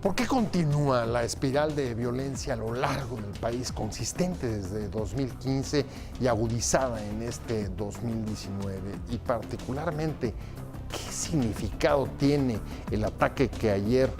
¿Por qué continúa la espiral de violencia a lo largo del país, consistente desde 2015 y agudizada en este 2019? Y particularmente, ¿qué significado tiene el ataque que ayer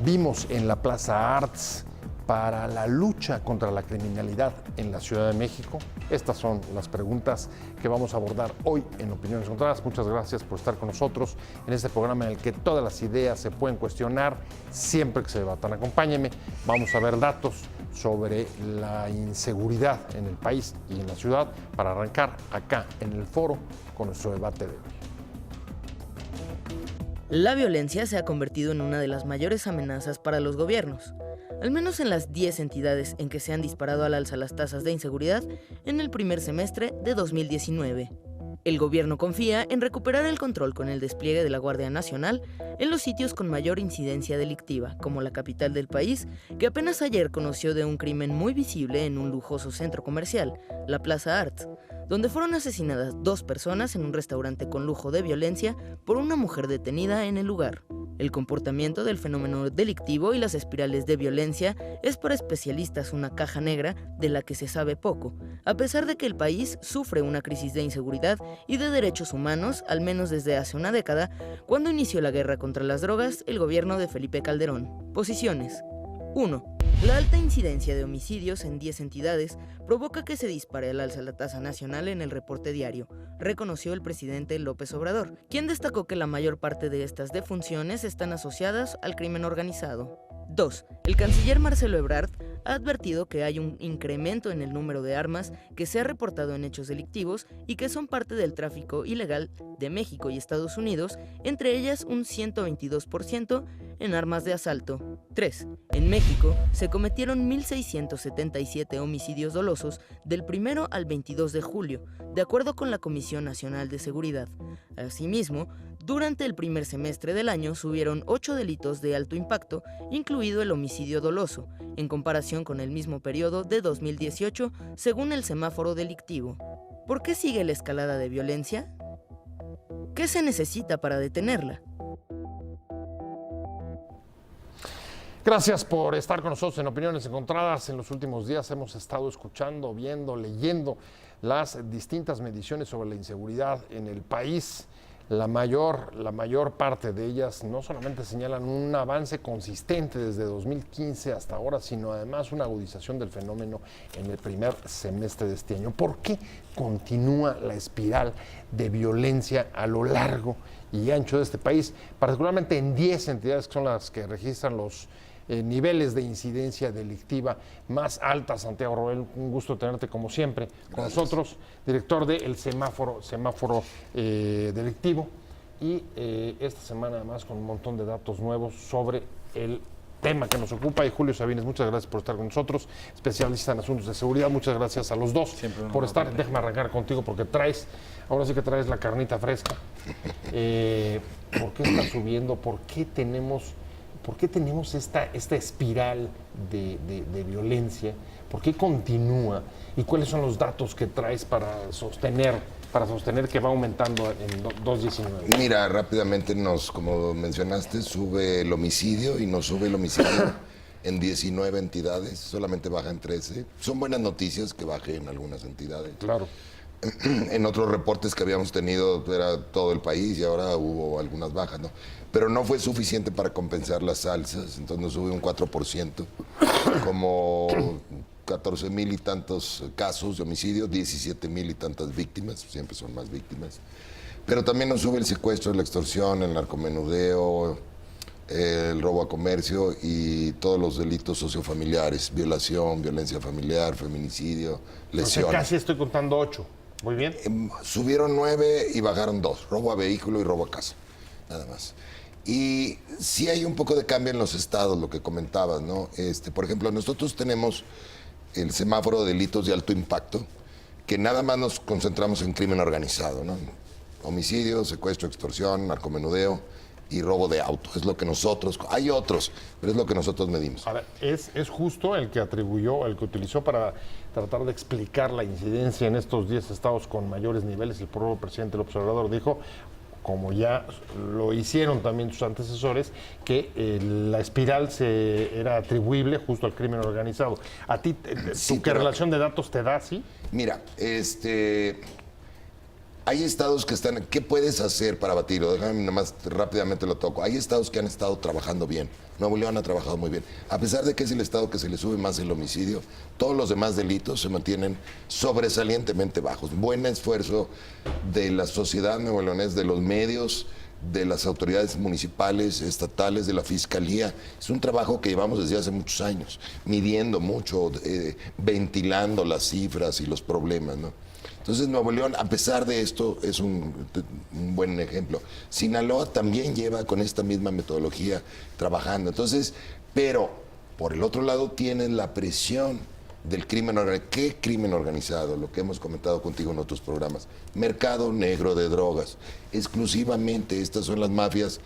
vimos en la Plaza Arts para la lucha contra la criminalidad en la Ciudad de México? Estas son las preguntas que vamos a abordar hoy en Opiniones Encontradas. Muchas gracias por estar con nosotros en este programa en el que todas las ideas se pueden cuestionar siempre que se debatan. Acompáñenme, vamos a ver datos sobre la inseguridad en el país y en la ciudad para arrancar acá en el foro con nuestro debate de hoy. La violencia se ha convertido en una de las mayores amenazas para los gobiernos. Al menos en las 10 entidades en que se han disparado al alza las tasas de inseguridad en el primer semestre de 2019. El gobierno confía en recuperar el control con el despliegue de la Guardia Nacional en los sitios con mayor incidencia delictiva, como la capital del país, que apenas ayer conoció de un crimen muy visible en un lujoso centro comercial, la Plaza Arts, donde fueron asesinadas 2 personas en un restaurante con lujo de violencia por una mujer detenida en el lugar. El comportamiento del fenómeno delictivo y las espirales de violencia es para especialistas una caja negra de la que se sabe poco, a pesar de que el país sufre una crisis de inseguridad y de derechos humanos, al menos desde hace una década, cuando inició la guerra contra las drogas el gobierno de Felipe Calderón. Posiciones. 1. La alta incidencia de homicidios en 10 entidades provoca que se dispare al alza la tasa nacional en el reporte diario, reconoció el presidente López Obrador, quien destacó que la mayor parte de estas defunciones están asociadas al crimen organizado. 2. El canciller Marcelo Ebrard ha advertido que hay un incremento en el número de armas que se ha reportado en hechos delictivos y que son parte del tráfico ilegal de México y Estados Unidos, entre ellas un 122% en armas de asalto. 3. En México se cometieron 1.677 homicidios dolosos del 1 al 22 de julio, de acuerdo con la Comisión Nacional de Seguridad. Asimismo, durante el primer semestre del año subieron 8 delitos de alto impacto, incluido el homicidio doloso, en comparación con el mismo periodo de 2018, según el semáforo delictivo. ¿Por qué sigue la escalada de violencia? ¿Qué se necesita para detenerla? Gracias por estar con nosotros en Opiniones Encontradas. En los últimos días hemos estado escuchando, viendo, leyendo las distintas mediciones sobre la inseguridad en el país. La mayor parte de ellas no solamente señalan un avance consistente desde 2015 hasta ahora, sino además una agudización del fenómeno en el primer semestre de este año. ¿Por qué continúa la espiral de violencia a lo largo y ancho de este país, particularmente en 10 entidades que son las que registran los niveles de incidencia delictiva más altas? Santiago Roel, un gusto tenerte como siempre con nosotros, director del semáforo delictivo, y esta semana además con un montón de datos nuevos sobre el tema que nos ocupa. Y Julio Sabines, muchas gracias por estar con nosotros, especialista en asuntos de seguridad. Muchas gracias a los dos por estar. Déjame arrancar contigo porque ahora sí que traes la carnita fresca. ¿Por qué está subiendo? ¿Por qué tenemos esta espiral de violencia? ¿Por qué continúa? ¿Y cuáles son los datos que traes para sostener que va aumentando en 2019? Mira, rápidamente como mencionaste, sube el homicidio y nos sube el homicidio en 19 entidades, solamente baja en 13. Son buenas noticias que baje en algunas entidades. Claro. En otros reportes que habíamos tenido era todo el país y ahora hubo algunas bajas, ¿no? Pero no fue suficiente para compensar las alzas, entonces nos sube un 4%, como 14,000 y tantos casos de homicidio, 17,000 y tantas víctimas, siempre son más víctimas. Pero también nos sube el secuestro, la extorsión, el narcomenudeo, el robo a comercio y todos los delitos sociofamiliares, violación, violencia familiar, feminicidio, lesiones. O sea, casi estoy contando 8. Muy bien. Subieron 9 y bajaron 2, robo a vehículo y robo a casa, nada más. Y sí hay un poco de cambio en los estados, lo que comentabas, ¿no? Por ejemplo, nosotros tenemos el semáforo de delitos de alto impacto, que nada más nos concentramos en crimen organizado, ¿no? Homicidio, secuestro, extorsión, narcomenudeo y robo de auto. Es lo que nosotros, hay otros, pero es lo que nosotros medimos. A ver, es justo el que utilizó para tratar de explicar la incidencia en estos 10 estados con mayores niveles. El propio presidente López Obrador dijo, como ya lo hicieron también sus antecesores, que la espiral era atribuible justo al crimen organizado. ¿A ti Sí, qué pero- relación de datos te da así? Mira, hay estados que están. ¿Qué puedes hacer para batirlo? Déjame nomás rápidamente lo toco. Hay estados que han estado trabajando bien. Nuevo León ha trabajado muy bien. A pesar de que es el estado que se le sube más el homicidio, todos los demás delitos se mantienen sobresalientemente bajos. Buen esfuerzo de la sociedad nuevoleonesa, de los medios, de las autoridades municipales, estatales, de la fiscalía. Es un trabajo que llevamos desde hace muchos años, midiendo mucho, ventilando las cifras y los problemas, ¿no? Entonces, Nuevo León, a pesar de esto, es un buen ejemplo. Sinaloa también lleva con esta misma metodología trabajando. Entonces, pero por el otro lado tienen la presión del crimen organizado. ¿Qué crimen organizado? Lo que hemos comentado contigo en otros programas. Mercado negro de drogas. Exclusivamente estas son las mafias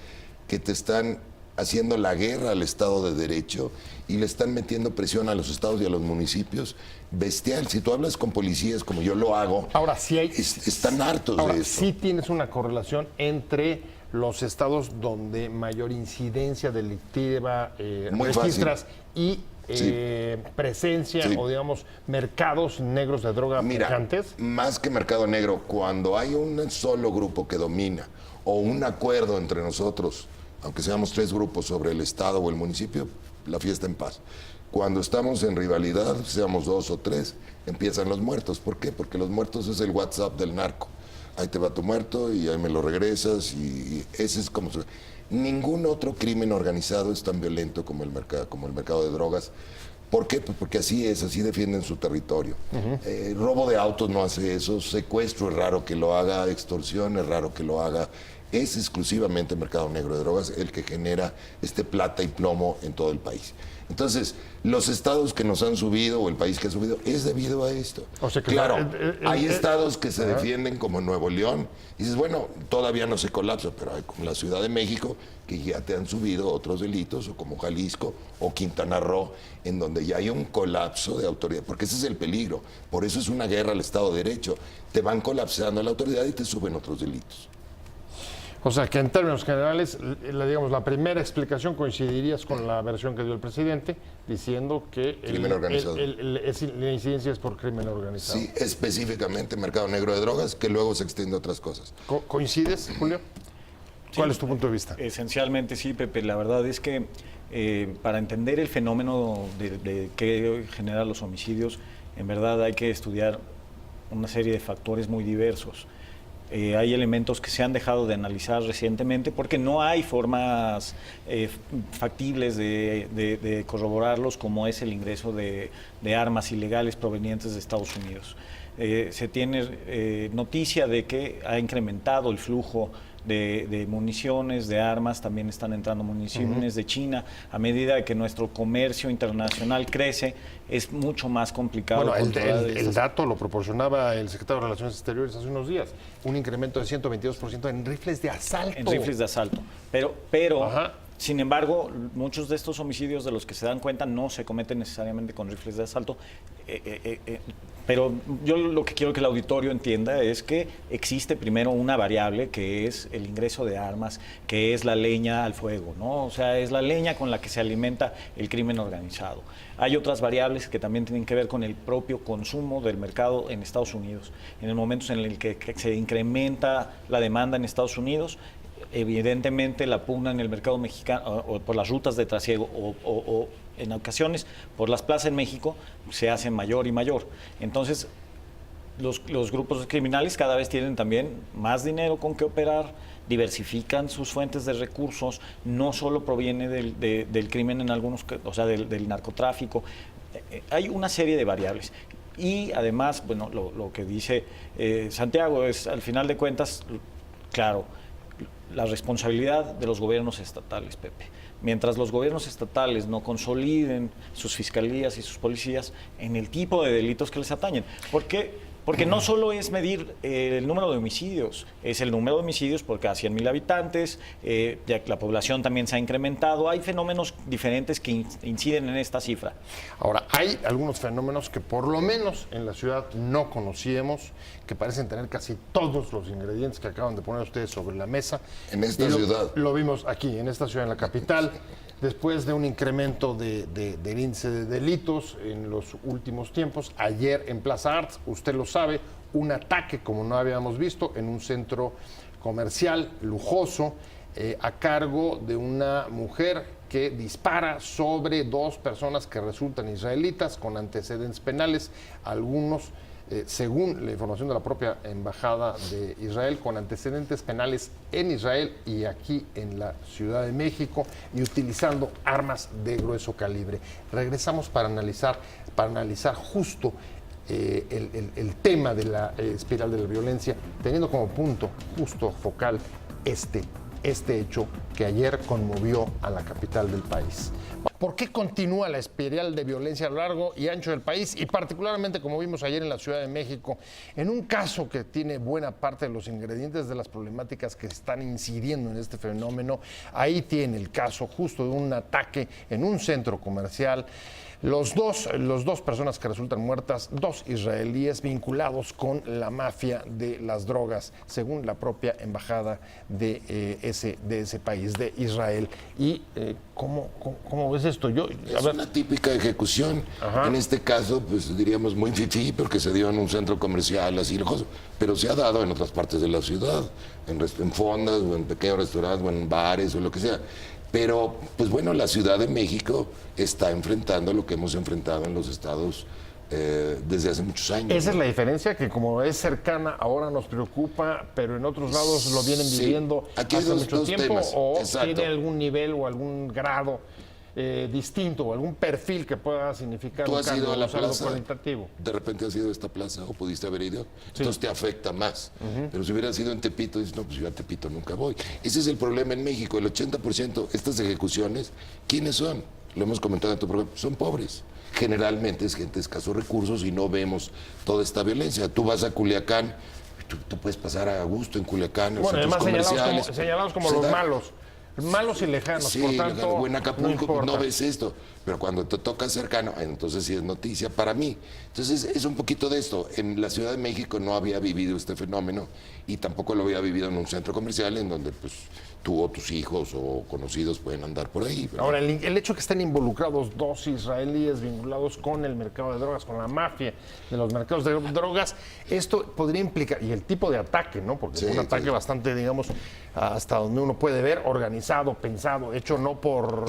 que te están haciendo la guerra al Estado de Derecho y le están metiendo presión a los estados y a los municipios bestial. Si tú hablas con policías, como yo lo hago, Ahora sí están hartos Ahora, de esto. sí tienes una correlación entre los estados donde mayor incidencia delictiva Muy registras y Sí. presencia Sí. o, digamos, mercados negros de droga Mira, pujantes. más que mercado negro, cuando hay un solo grupo que domina o un acuerdo entre nosotros, aunque seamos 3 grupos sobre el Estado o el municipio, la fiesta en paz. Cuando estamos en rivalidad, seamos 2 o 3, empiezan los muertos. ¿Por qué? Porque los muertos es el WhatsApp del narco. Ahí te va tu muerto y ahí me lo regresas y ese es como... Ningún otro crimen organizado es tan violento como el mercado de drogas. ¿Por qué? Pues porque así es, así defienden su territorio. Robo de autos no hace eso, secuestro es raro que lo haga, extorsión es raro que lo haga. Es exclusivamente el mercado negro de drogas el que genera plata y plomo en todo el país. Entonces, los estados que nos han subido o el país que ha subido es debido a esto. O sea que claro, hay estados que se defienden como Nuevo León. Y dices, bueno, todavía no se colapsa, pero hay como la Ciudad de México que ya te han subido otros delitos, o como Jalisco o Quintana Roo, en donde ya hay un colapso de autoridad, porque ese es el peligro. Por eso es una guerra al Estado de Derecho. Te van colapsando la autoridad y te suben otros delitos. O sea, que en términos generales, digamos, la primera explicación coincidirías con la versión que dio el presidente, diciendo que Crimen organizado. la incidencia es por crimen organizado. Sí, específicamente mercado negro de drogas, que luego se extiende a otras cosas. ¿Coincides, Julio? ¿Cuál Sí, es tu punto de vista? Esencialmente sí, Pepe. La verdad es que para entender el fenómeno de que genera los homicidios, en verdad hay que estudiar una serie de factores muy diversos. Hay elementos que se han dejado de analizar recientemente porque no hay formas factibles de corroborarlos, como es el ingreso de armas ilegales provenientes de Estados Unidos. Se tiene noticia de que ha incrementado el flujo de municiones, de armas, también están entrando municiones de China. A medida que nuestro comercio internacional crece, es mucho más complicado. Bueno, controlar el estas- dato lo proporcionaba el secretario de Relaciones Exteriores hace unos días. Un incremento de 122% en rifles de asalto. En rifles de asalto. Pero Ajá. sin embargo, muchos de estos homicidios de los que se dan cuenta no se cometen necesariamente con rifles de asalto. Pero yo lo que quiero que el auditorio entienda es que existe primero una variable que es el ingreso de armas, que es la leña al fuego, ¿no? O sea, es la leña con la que se alimenta el crimen organizado. Hay otras variables que también tienen que ver con el propio consumo del mercado en Estados Unidos. En el momento en el que se incrementa la demanda en Estados Unidos, evidentemente la pugna en el mercado mexicano o por las rutas de trasiego o en ocasiones por las plazas en México se hace mayor y mayor. Entonces, los grupos criminales cada vez tienen también más dinero con que operar, diversifican sus fuentes de recursos, no solo proviene del crimen en algunos, o sea, del narcotráfico. Hay una serie de variables. Y además, bueno, lo que dice Santiago es, al final de cuentas, claro, la responsabilidad de los gobiernos estatales, Pepe. Mientras los gobiernos estatales no consoliden sus fiscalías y sus policías en el tipo de delitos que les atañen. Porque Porque no solo es medir el número de homicidios, es el número de homicidios por cada 100,000 habitantes, ya que la población también se ha incrementado. Hay fenómenos diferentes que inciden en esta cifra. Ahora, hay algunos fenómenos que por lo menos en la ciudad no conocíamos, que parecen tener casi todos los ingredientes que acaban de poner ustedes sobre la mesa. En esta ciudad. Lo vimos aquí, en esta ciudad, en la capital. Después de un incremento del índice de delitos en los últimos tiempos, ayer en Plaza Arts, usted lo sabe, un ataque como no habíamos visto en un centro comercial lujoso a cargo de una mujer que dispara sobre 2 personas que resultan israelitas con antecedentes penales, algunos según la información de la propia Embajada de Israel, con antecedentes penales en Israel y aquí en la Ciudad de México, y utilizando armas de grueso calibre. Regresamos para analizar justo el tema de la espiral de la violencia, teniendo como punto justo focal este hecho que ayer conmovió a la capital del país. ¿Por qué continúa la espiral de violencia a lo largo y ancho del país y particularmente, como vimos ayer en la Ciudad de México, en un caso que tiene buena parte de los ingredientes de las problemáticas que están incidiendo en este fenómeno? Ahí tiene el caso justo de un ataque en un centro comercial. Los dos personas que resultan muertas, 2 israelíes vinculados con la mafia de las drogas, según la propia embajada de ese país, de Israel. ¿Y cómo ves esto? Es una típica ejecución. Ajá. En este caso, pues diríamos muy fifí, porque se dio en un centro comercial así lujoso, pero se ha dado en otras partes de la ciudad, en fondas, o en pequeños restaurantes, o en bares, o lo que sea. Pero, pues bueno, la Ciudad de México está enfrentando lo que hemos enfrentado en los estados desde hace muchos años. Esa es la diferencia, que como es cercana, ahora nos preocupa, pero en otros lados lo vienen viviendo aquí hace mucho tiempo, temas. o Exacto. tiene algún nivel o algún grado distinto, o algún perfil que pueda significar un cambio, un saldo cualitativo. De repente has ido a esta plaza o pudiste haber ido, entonces te afecta más. Pero si hubieras ido en Tepito, dices, no, pues yo a Tepito nunca voy. Ese es el problema en México, el 80%, estas ejecuciones, ¿quiénes son? Lo hemos comentado en tu programa, son pobres. Generalmente es gente de escasos recursos y no vemos toda esta violencia. Tú vas a Culiacán, tú puedes pasar a gusto en Culiacán, en bueno, centros comerciales. Señalados como los malos y lejanos, sí, por tanto, o en Acapulco no no ves esto, pero cuando te toca cercano, entonces sí es noticia para mí. Entonces es un poquito de esto. En la Ciudad de México no había vivido este fenómeno y tampoco lo había vivido en un centro comercial en donde pues tú o tus hijos o conocidos pueden andar por ahí, ¿verdad? Ahora, el hecho de que estén involucrados 2 israelíes vinculados con el mercado de drogas, con la mafia de los mercados de drogas, esto podría implicar, y el tipo de ataque, ¿no? Porque es un ataque bastante, digamos, hasta donde uno puede ver, organizado, pensado, hecho no por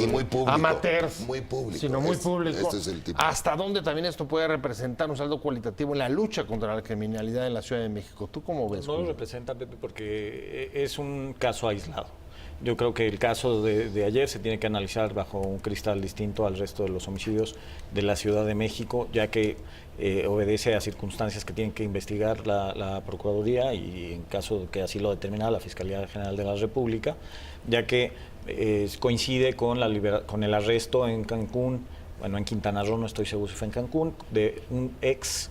amateurs, muy público, sino muy público. Este es el tipo. ¿Hasta dónde también esto puede representar un saldo cualitativo en la lucha contra la criminalidad en la Ciudad de México? ¿Tú cómo ves? No lo representa, Pepe, porque es un caso aislado. Yo creo que el caso de ayer se tiene que analizar bajo un cristal distinto al resto de los homicidios de la Ciudad de México, ya que obedece a circunstancias que tienen que investigar la Procuraduría y en caso de que así lo determina la Fiscalía General de la República, ya que coincide con el arresto en Cancún, bueno, en Quintana Roo, no estoy seguro si fue en Cancún, de un ex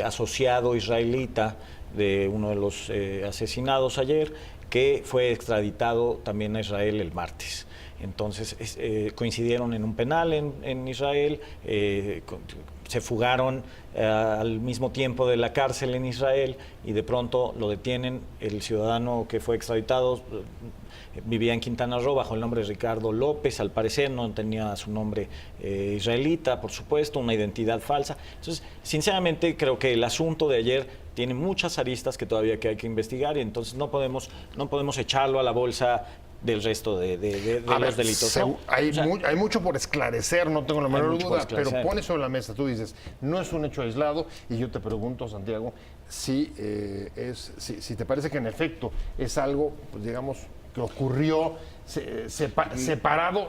asociado israelita de uno de los asesinados ayer, que fue extraditado también a Israel el martes. Entonces coincidieron en un penal en Israel, se fugaron al mismo tiempo de la cárcel en Israel y de pronto lo detienen. El ciudadano que fue extraditado vivía en Quintana Roo bajo el nombre de Ricardo López, al parecer no tenía su nombre israelita, por supuesto, una identidad falsa. Entonces, sinceramente, creo que el asunto de ayer tiene muchas aristas que todavía hay que investigar y entonces no podemos echarlo a la bolsa del resto de los delitos. ¿No? Hay mucho por esclarecer, no tengo la menor duda, pero pone sobre la mesa, tú dices, no es un hecho aislado, y yo te pregunto, Santiago, si te parece que en efecto es algo, pues, digamos, que ocurrió separado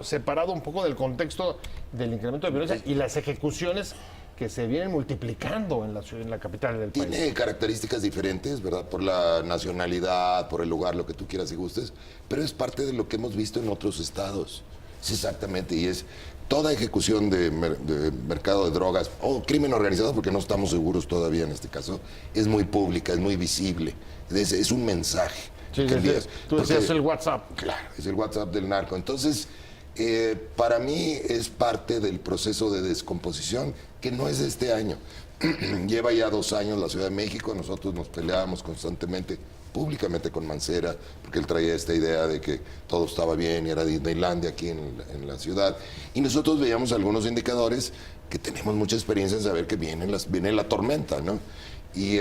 un poco del contexto del incremento de violencia y las ejecuciones que se vienen multiplicando en la capital del país. Tiene características diferentes, ¿verdad? Por la nacionalidad, por el lugar, lo que tú quieras y gustes, pero es parte de lo que hemos visto en otros estados. Sí, exactamente, y es toda ejecución de mercado de drogas o crimen organizado, porque no estamos seguros todavía en este caso, es muy pública, es muy visible. Es un mensaje. Sí, tú decías el WhatsApp. Claro, es el WhatsApp del narco. Entonces, para mí es parte del proceso de descomposición que no es de este año. Lleva ya 2 años la Ciudad de México, nosotros nos peleábamos constantemente, públicamente con Mancera, porque él traía esta idea de que todo estaba bien y era Disneylandia aquí en la ciudad. Y nosotros veíamos algunos indicadores que tenemos mucha experiencia en saber que viene la tormenta, ¿no? Y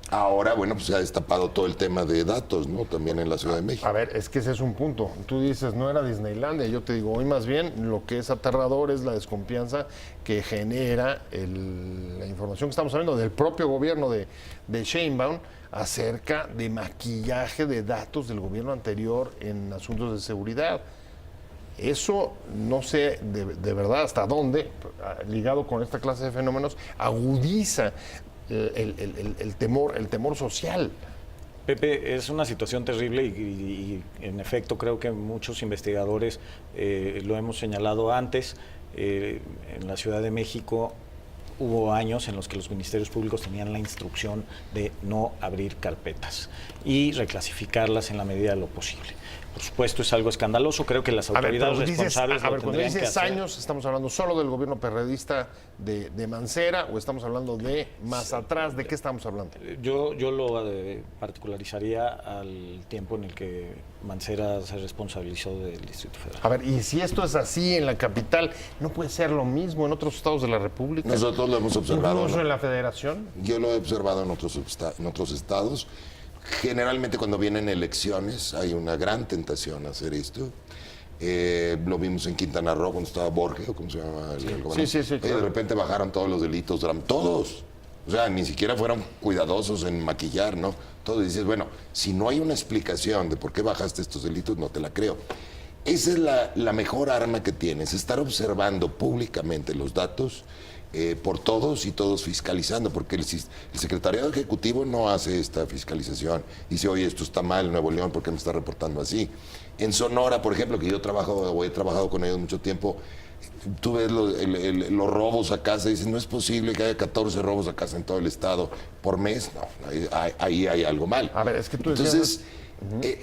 ahora, bueno, pues se ha destapado todo el tema de datos, ¿no? También en la Ciudad de México. A ver, es que ese es un punto. Tú dices, no era Disneylandia. Yo te digo, hoy más bien lo que es aterrador es la desconfianza que genera la información que estamos hablando del propio gobierno de Sheinbaum acerca de maquillaje de datos del gobierno anterior en asuntos de seguridad. Eso no sé de verdad hasta dónde, ligado con esta clase de fenómenos, agudiza el temor social. Pepe, es una situación terrible y en efecto creo que muchos investigadores lo hemos señalado antes. En la Ciudad de México hubo años en los que los ministerios públicos tenían la instrucción de no abrir carpetas y reclasificarlas en la medida de lo posible. Por supuesto, es algo escandaloso. Creo que las autoridades responsables lo cuando tendrían que dices hacer. años, ¿estamos hablando solo del gobierno perredista de Mancera o estamos hablando de más atrás? ¿De qué estamos hablando? Yo lo particularizaría al tiempo en el que Mancera se responsabilizó del Distrito Federal. A ver, y si esto es así en la capital, ¿no puede ser lo mismo en otros estados de la República? Nosotros lo hemos observado. ¿Incluso en la Federación? Yo lo he observado en otros estados. Generalmente cuando vienen elecciones hay una gran tentación a hacer esto. Lo vimos en Quintana Roo cuando estaba Borges, o cómo se llama el gobernador. Sí, claro. De repente bajaron todos los delitos, todos. O sea, ni siquiera fueron cuidadosos en maquillar, ¿no? Todos dices, bueno, si no hay una explicación de por qué bajaste estos delitos, no te la creo. Esa es la mejor arma que tienes, estar observando públicamente los datos por todos y todos fiscalizando, porque el secretariado ejecutivo no hace esta fiscalización. Dice, oye, esto está mal en Nuevo León, ¿por qué me está reportando así? En Sonora, por ejemplo, que yo he trabajado con ellos mucho tiempo, tú ves los robos a casa y dices, no es posible que haya 14 robos a casa en todo el estado por mes. No, ahí hay algo mal. A ver, es que tú Entonces,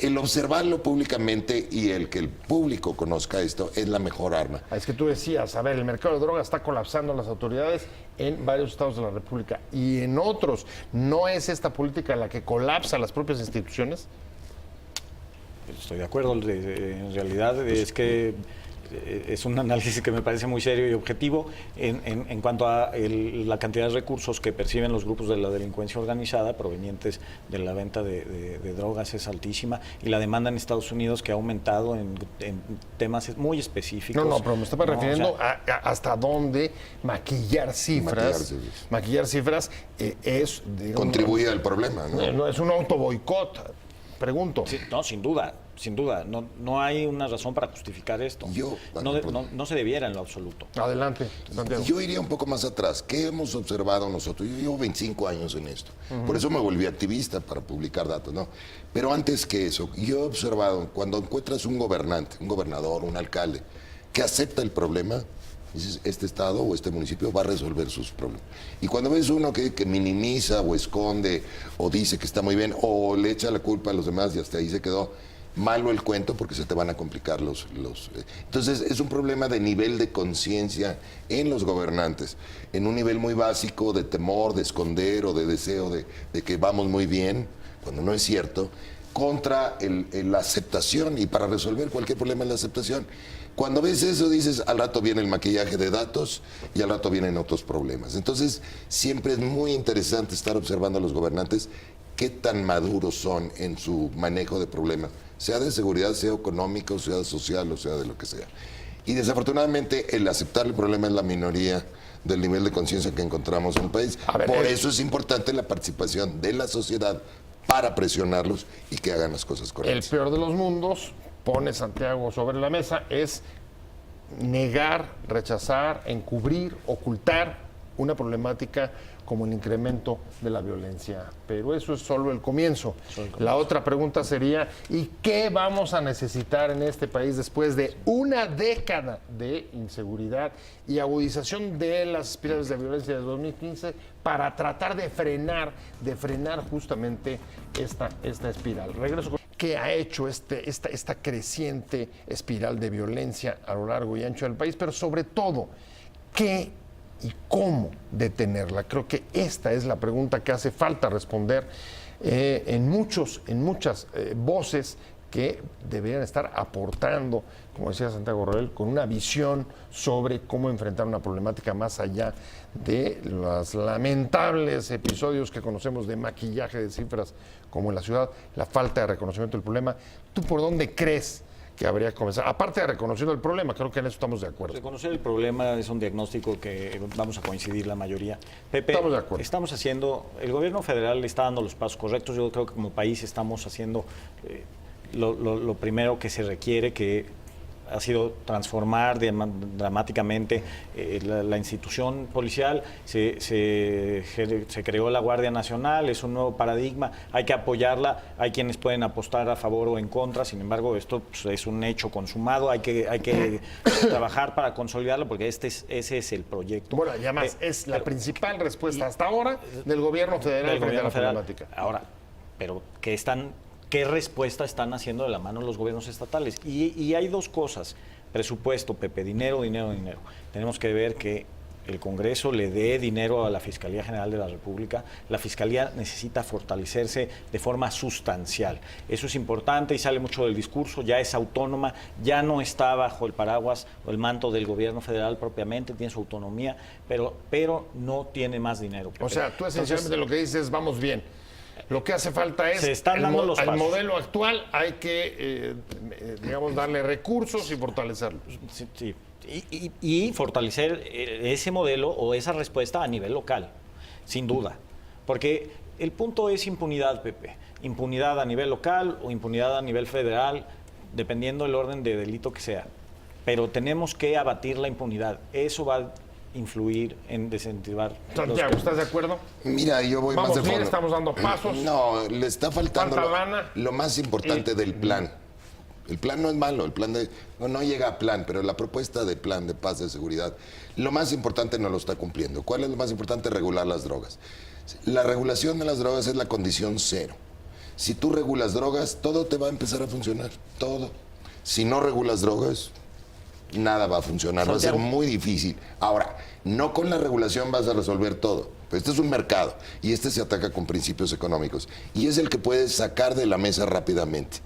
el observarlo públicamente y el que el público conozca esto es la mejor arma. Es que tú decías, a ver, el mercado de drogas está colapsando las autoridades en varios estados de la República y en otros. ¿No es esta política la que colapsa las propias instituciones? Estoy de acuerdo. En realidad es que es un análisis que me parece muy serio y objetivo en cuanto a la cantidad de recursos que perciben los grupos de la delincuencia organizada provenientes de la venta de drogas es altísima y la demanda en Estados Unidos que ha aumentado en temas muy específicos. No, pero me estaba refiriendo a hasta dónde maquillar cifras es... digamos, contribuye al problema, ¿no? No es un autoboicot, pregunto. Sí, no, sin duda. No hay una razón para justificar esto. No se debiera en lo absoluto. Adelante, Santiago. Yo iría un poco más atrás. ¿Qué hemos observado nosotros? Yo llevo 25 años en esto. Por eso me volví activista para publicar datos, ¿no? Pero antes que eso, yo he observado cuando encuentras un gobernante, un gobernador, un alcalde, que acepta el problema, dices, este estado o este municipio va a resolver sus problemas. Y cuando ves uno que minimiza o esconde o dice que está muy bien o le echa la culpa a los demás y hasta ahí se quedó, malo el cuento porque se te van a complicar los... Entonces es un problema de nivel de conciencia en los gobernantes, en un nivel muy básico de temor, de esconder o de deseo de que vamos muy bien, cuando no es cierto, contra la aceptación, y para resolver cualquier problema es la aceptación. Cuando ves eso dices, al rato viene el maquillaje de datos y al rato vienen otros problemas. Entonces siempre es muy interesante estar observando a los gobernantes qué tan maduros son en su manejo de problemas, sea de seguridad, sea económico, sea social o sea de lo que sea. Y desafortunadamente el aceptar el problema es la minoría del nivel de conciencia que encontramos en el país. Por eso es importante la participación de la sociedad para presionarlos y que hagan las cosas correctas. El peor de los mundos, pone Santiago sobre la mesa, es negar, rechazar, encubrir, ocultar una problemática como el incremento de la violencia. Pero eso es solo el comienzo. La otra pregunta sería, ¿y qué vamos a necesitar en este país después de una década de inseguridad y agudización de las espirales de violencia de 2015 para tratar de frenar justamente esta espiral? Regreso con qué ha hecho esta creciente espiral de violencia a lo largo y ancho del país, pero sobre todo, ¿qué y cómo detenerla? Creo que esta es la pregunta que hace falta responder en muchas voces que deberían estar aportando, como decía Santiago Roel, con una visión sobre cómo enfrentar una problemática más allá de los lamentables episodios que conocemos de maquillaje de cifras como en la ciudad, la falta de reconocimiento del problema. ¿Tú por dónde crees que habría que comenzar? Aparte de reconociendo el problema, creo que en eso estamos de acuerdo. Reconocer el problema es un diagnóstico que vamos a coincidir la mayoría. Pepe, estamos de acuerdo. Estamos haciendo, el gobierno federal está dando los pasos correctos. Yo creo que como país estamos haciendo lo primero que se requiere, que ha sido transformar dramáticamente la institución policial. Se creó la Guardia Nacional, es un nuevo paradigma, hay que apoyarla, hay quienes pueden apostar a favor o en contra, sin embargo esto pues, es un hecho consumado, hay que trabajar para consolidarlo porque ese es el proyecto. Bueno, y además es la principal respuesta hasta ahora del gobierno federal frente a la problemática. Ahora, pero ¿qué respuesta están haciendo de la mano los gobiernos estatales? Y hay dos cosas. Presupuesto, Pepe, dinero. Tenemos que ver que el Congreso le dé dinero a la Fiscalía General de la República. La Fiscalía necesita fortalecerse de forma sustancial. Eso es importante y sale mucho del discurso. Ya es autónoma, ya no está bajo el paraguas o el manto del gobierno federal propiamente, tiene su autonomía, pero no tiene más dinero, Pepe. O sea, tú esencialmente lo que dices es vamos bien. Lo que hace falta es al modelo actual, hay que, digamos, darle recursos y fortalecerlo. Sí. Y fortalecer ese modelo o esa respuesta a nivel local, sin duda. Porque el punto es impunidad, Pepe. Impunidad a nivel local o impunidad a nivel federal, dependiendo del orden de delito que sea. Pero tenemos que abatir la impunidad. Eso va a influir en desincentivar. Santiago, ¿estás de acuerdo? Mira, yo voy más de fondo. Estamos dando pasos. No, le está faltando lo más importante del plan. El plan no es malo, el plan no llega a plan, pero la propuesta de plan de paz, de seguridad, lo más importante no lo está cumpliendo. ¿Cuál es lo más importante? Regular las drogas. La regulación de las drogas es la condición cero. Si tú regulas drogas, todo te va a empezar a funcionar, todo. Si no regulas drogas, nada va a funcionar, va a ser muy difícil. Ahora, no con la regulación vas a resolver todo. Este es un mercado y este se ataca con principios económicos y es el que puedes sacar de la mesa rápidamente.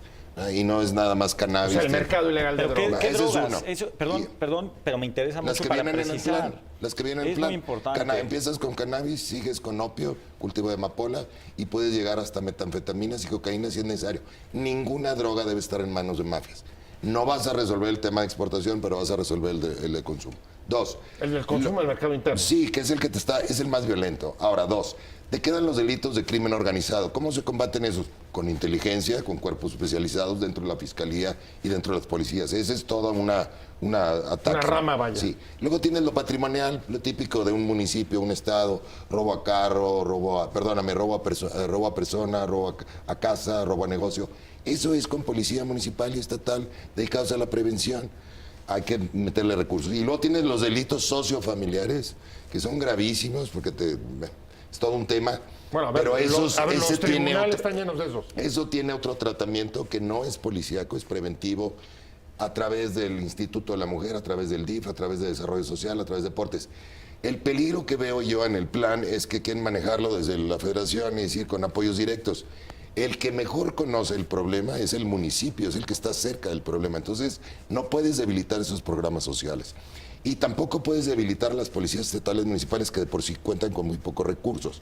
Y no es nada más cannabis. O sea, el mercado ilegal de drogas. ¿Qué Ese drogas? es uno. Perdón, pero me interesa mucho para precisar. Las que vienen en el plan. Es muy importante. Empiezas con cannabis, sigues con opio, cultivo de amapola y puedes llegar hasta metanfetaminas y cocaína si es necesario. Ninguna droga debe estar en manos de mafias. No vas a resolver el tema de exportación, pero vas a resolver el de consumo. Dos. El del consumo del mercado interno. Sí, que es el que es el más violento. Ahora, dos. Te quedan los delitos de crimen organizado. ¿Cómo se combaten esos? Con inteligencia, con cuerpos especializados dentro de la fiscalía y dentro de las policías. Esa es toda una ataque. Una rama, vaya. Sí. Luego tienes lo patrimonial, lo típico de un municipio, un estado, robo a carro, robo a persona, robo a casa, robo a negocio. Eso es con policía municipal y estatal dedicados a la prevención. Hay que meterle recursos. Y luego tienes los delitos sociofamiliares, que son gravísimos, porque es todo un tema. Bueno, a ver, pero los tribunales están llenos de esos. Eso tiene otro tratamiento que no es policíaco, es preventivo, a través del Instituto de la Mujer, a través del DIF, a través de Desarrollo Social, a través de deportes. El peligro que veo yo en el plan es que quieren manejarlo desde la federación y decir con apoyos directos. El que mejor conoce el problema es el municipio, es el que está cerca del problema. Entonces, no puedes debilitar esos programas sociales. Y tampoco puedes debilitar a las policías estatales municipales que de por sí cuentan con muy pocos recursos.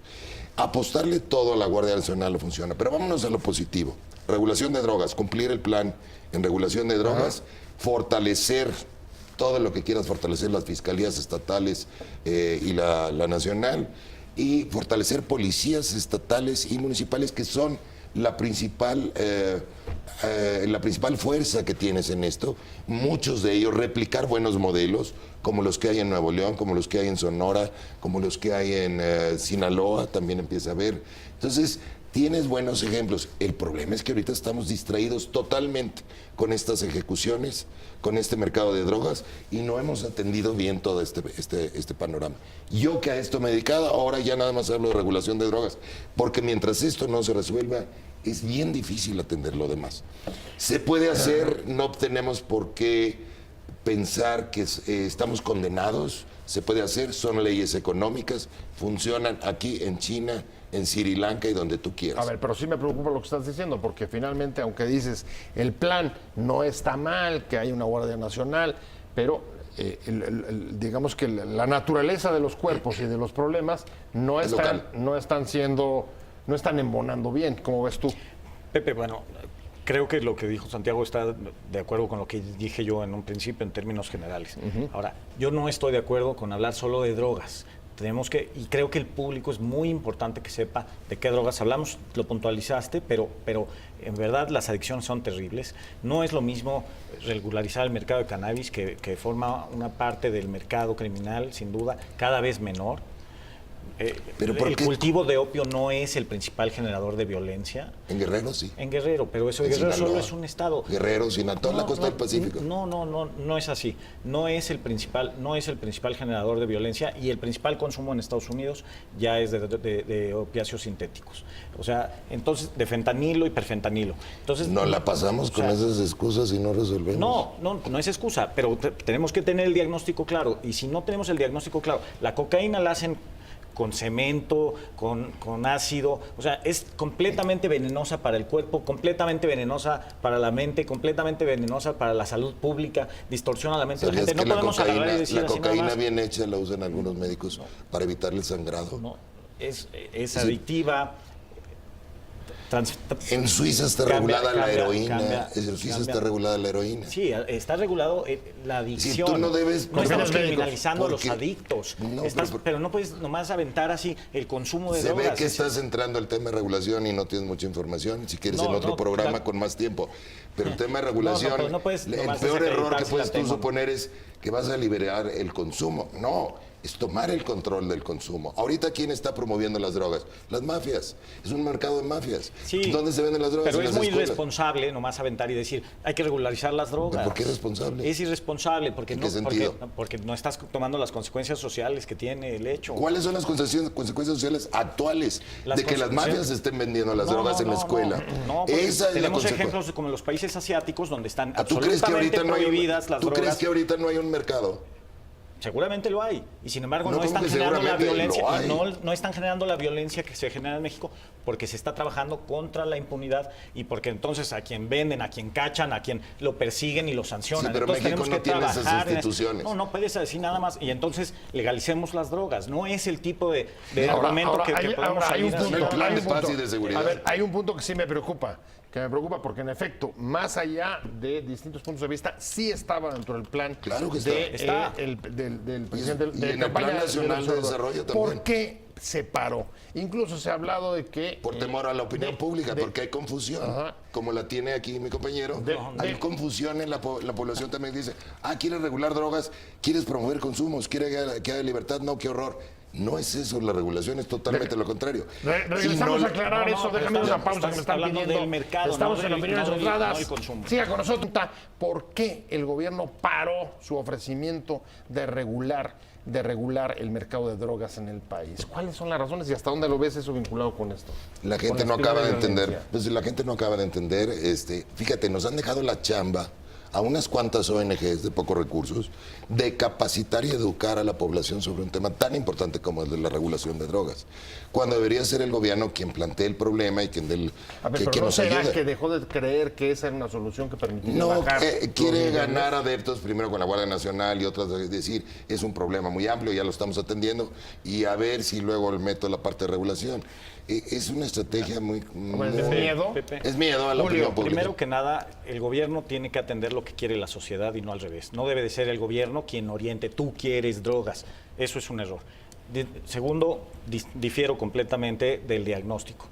Apostarle todo a la Guardia Nacional no funciona. Pero vámonos a lo positivo. Regulación de drogas, cumplir el plan en regulación de drogas, fortalecer todo lo que quieras fortalecer, las fiscalías estatales y la nacional, y fortalecer policías estatales y municipales que son la principal fuerza que tienes en esto, muchos de ellos replicar buenos modelos, como los que hay en Nuevo León, como los que hay en Sonora, como los que hay en Sinaloa, también empieza a haber. Entonces, tienes buenos ejemplos. El problema es que ahorita estamos distraídos totalmente con estas ejecuciones, con este mercado de drogas, y no hemos atendido bien todo este panorama. Yo, que a esto me he dedicado, ahora ya nada más hablo de regulación de drogas, porque mientras esto no se resuelva, es bien difícil atender lo demás. Se puede hacer, no tenemos por qué pensar que estamos condenados, se puede hacer, son leyes económicas, funcionan aquí en China, en Sri Lanka y donde tú quieras. A ver, pero sí me preocupa lo que estás diciendo, porque finalmente, aunque dices, el plan no está mal, que hay una Guardia Nacional, pero digamos que la naturaleza de los cuerpos y de los problemas no están embonando bien. ¿Cómo ves tú? Pepe, bueno, creo que lo que dijo Santiago está de acuerdo con lo que dije yo en un principio en términos generales. Ahora, yo no estoy de acuerdo con hablar solo de drogas. Tenemos que, y creo que el público es muy importante que sepa de qué drogas hablamos, lo puntualizaste, pero en verdad las adicciones son terribles. No es lo mismo regularizar el mercado de cannabis, que forma una parte del mercado criminal, sin duda, cada vez menor. ¿Pero el cultivo de opio no es el principal generador de violencia. En Guerrero sí. En Guerrero, pero eso En Guerrero Sinaloa, solo es un estado. Guerrero, Sinaloa, toda la costa del Pacífico. No es así. No es el principal generador de violencia, y el principal consumo en Estados Unidos ya es de opiáceos sintéticos. O sea, entonces de fentanilo y perfentanilo. Entonces Nos la pasamos con esas excusas y no resolvemos. No es excusa, pero tenemos que tener el diagnóstico claro, y si no tenemos el diagnóstico claro, la cocaína la hacen con cemento, con ácido, o sea, es completamente venenosa para el cuerpo, completamente venenosa para la mente, completamente venenosa para la salud pública, distorsiona la mente de la ¿Sabías gente. que No podemos agarrar y decir la así nada cocaína más. bien hecha la usan algunos médicos para evitarle el sangrado? No, es adictiva. En Suiza está regulada la heroína. En Suiza está regulada la heroína. Sí, está regulado la adicción. Si tú no debes... No estamos médicos, criminalizando a los porque- adictos. No, Pero no puedes nomás aventar así el consumo de Se drogas. ve que estás entrando al tema de regulación y no tienes mucha información. Si quieres, No, en otro no, programa claro. con más tiempo. Pero el tema de regulación, pero no puedes el nomás peor error que desacreditar si puedes la tú tengo. suponer es que vas a liberar el consumo. No, es tomar el control del consumo. Ahorita, ¿quién está promoviendo las drogas? Las mafias. Es un mercado de mafias. Sí, ¿Dónde se venden las drogas? pero En es las muy escuelas. irresponsable nomás aventar y decir, hay que regularizar las drogas. ¿Por qué irresponsable? Es irresponsable porque ¿En no, qué sentido? porque no estás tomando las consecuencias sociales que tiene el hecho. ¿Cuáles son las consecuencias sociales actuales Las de que las consecuencias- mafias estén vendiendo las No, drogas en la escuela? No, porque Esa es la tenemos consecuencia. ejemplos como en los países asiáticos donde están ¿Tú crees que absolutamente ahorita no hay prohibidas las ¿Tú drogas. crees que ahorita no hay un mercado? Seguramente lo hay, y sin embargo No, no, ¿cómo están que generando la seguramente violencia, lo hay? y no están generando la violencia que se genera en México, porque se está trabajando contra la impunidad, y porque entonces a quien venden, a quien cachan, a quien lo persiguen y lo sancionan. Sí, pero Entonces México tenemos no que tiene esas trabajar en eso. instituciones. No puedes decir nada más, y entonces legalicemos las drogas. No es el tipo de Ahora, argumento que hay- podemos ahora, hay un seguir punto, El haciendo. plan hay de un paz punto. y de seguridad. A ver, hay un punto que sí me preocupa, porque en efecto, más allá de distintos puntos de vista, sí estaba dentro del plan Claro que de, está. del presidente Y de en el campaña Plan del Nacional de observador. Desarrollo también. ¿Por qué se paró? Incluso se ha hablado de que... Por temor a la opinión pública, de- porque hay confusión. Ajá. Como la tiene aquí mi compañero. Hay confusión en la población también. Dice, quieres regular drogas, quieres promover consumos, quieres que haya libertad. No, qué horror. No es eso, la regulación es totalmente lo contrario. Regresamos Y no- a aclarar no, eso, pero déjame una estás- pausa que me estás están hablando pidiendo. del mercado, Estamos no en del- opiniones no del- honradas. no del consumo. Siga con nosotros. ¿Por qué el gobierno paró su ofrecimiento de regular el mercado de drogas en el país? ¿Cuáles son las razones y hasta dónde lo ves eso vinculado con esto? La gente Con no espiral acaba de violencia. entender. Pues la gente no acaba de entender. Fíjate, nos han dejado la chamba a unas cuantas ONGs de pocos recursos de capacitar y educar a la población sobre un tema tan importante como el de la regulación de drogas. Cuando debería ser el gobierno quien plantee el problema y quien A ver, que pero ¿no nos será ayude. que dejó de creer que esa era una solución que permitiría No, bajar los quiere niveles? ganar adeptos primero con la Guardia Nacional y otras, es decir, es un problema muy amplio, ya lo estamos atendiendo, y a ver si luego le meto la parte de regulación. Es una estrategia muy... ¿Es miedo? Pepe. Es miedo a la Julio, opinión pública. Primero que nada, el gobierno tiene que atender lo que quiere la sociedad y no al revés. No debe de ser el gobierno quien oriente, tú quieres drogas. Eso es un error. Segundo, difiero completamente del diagnóstico.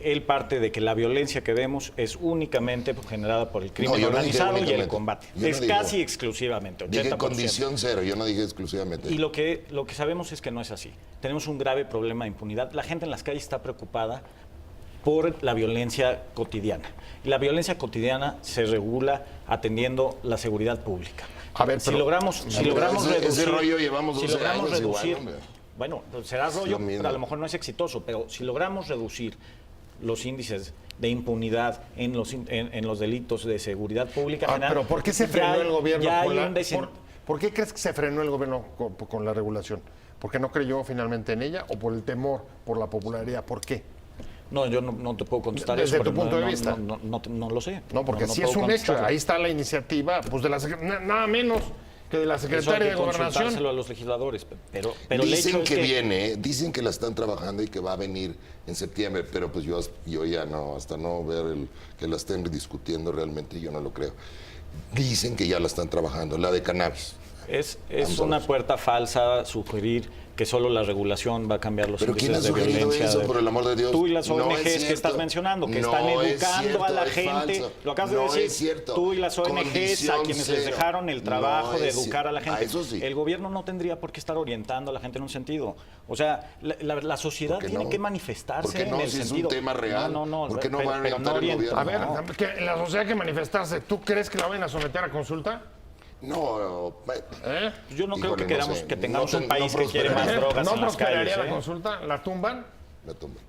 él parte de que la violencia que vemos es únicamente generada por el crimen No, yo no dije organizado y el únicamente. combate. Yo no Es digo. casi exclusivamente, 80%. Dije condición cero, yo no dije exclusivamente. Y lo que sabemos es que no es así. Tenemos un grave problema de impunidad. La gente en las calles está preocupada por la violencia cotidiana. Y la violencia cotidiana se regula atendiendo la seguridad pública. A ver, si pero- logramos ese reducir, rollo llevamos si 12 logramos años igual, reducir, hombre. bueno, pues será Es rollo, lo mismo. pero a lo mejor no es exitoso, pero si logramos reducir los índices de impunidad en los delitos de seguridad pública general, Pero ¿por qué se ya frenó hay- el gobierno? ya con hay la- un desen- ¿Por qué crees que se frenó el gobierno con la regulación? ¿Porque no creyó finalmente en ella o por el temor, por la popularidad? ¿Por qué? No, yo no te puedo contestar Desde eso. tu pero punto de no, vista. No lo sé. No, porque sí es puedo un hecho. contestarlo. Ahí está la iniciativa, pues de la nada menos que de la Eso hay secretaria que de Gobernación. consultárselo a los legisladores. Pero el Dicen hecho es que que viene, dicen que la están trabajando y que va a venir en septiembre, pero pues yo ya no, hasta no ver que la estén discutiendo realmente, yo no lo creo. Dicen que ya la están trabajando, la de cannabis. es Vamos a una ver. puerta falsa sugerir que solo la regulación va a cambiar los ¿Pero quién índices ha de sugerido violencia. eso, por el amor de Dios? Tú y las No ONGs es que cierto. estás mencionando, que No están es educando cierto, a la es gente. falso. Lo acabas de No decir. es cierto. Tú y las ONGs a Condición quienes les cero. dejaron el trabajo No de es educar a la cierto. gente. Eso sí. El gobierno no tendría por qué estar orientando a la gente en un sentido. O sea, la sociedad ¿Por qué tiene no? que manifestarse ¿Por qué no? en el Si es un sentido. tema real, No, ¿por qué no pero- va a pero orientar el orienta, gobierno? A ver, no. que la sociedad que manifestarse, ¿tú crees que la vayan a someter a consulta? No, ¿Eh? Yo no creo que híjole, queramos sé. que tengamos No un país que quiere más prosperaría. drogas ¿No en las prosperaría calles. la ¿eh? consulta? ¿La tumban? La tumba.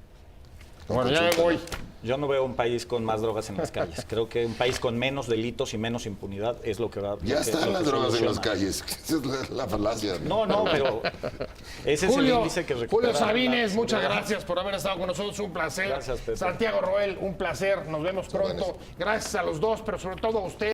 Bueno, ya me Consulta. voy. Yo no veo un país con más drogas en las calles. Creo que un país con menos delitos y menos impunidad es lo que va Ya lo que- están lo las que drogas en las soluciona. calles. Esa es la falacia. No, pero ese es el índice que recupera. Julio Sabines, la muchas seguridad. gracias por haber estado con nosotros, un placer. Gracias, Pepe. Santiago Roel, un placer, nos vemos pronto. buenas. Gracias a los dos, pero sobre todo a usted.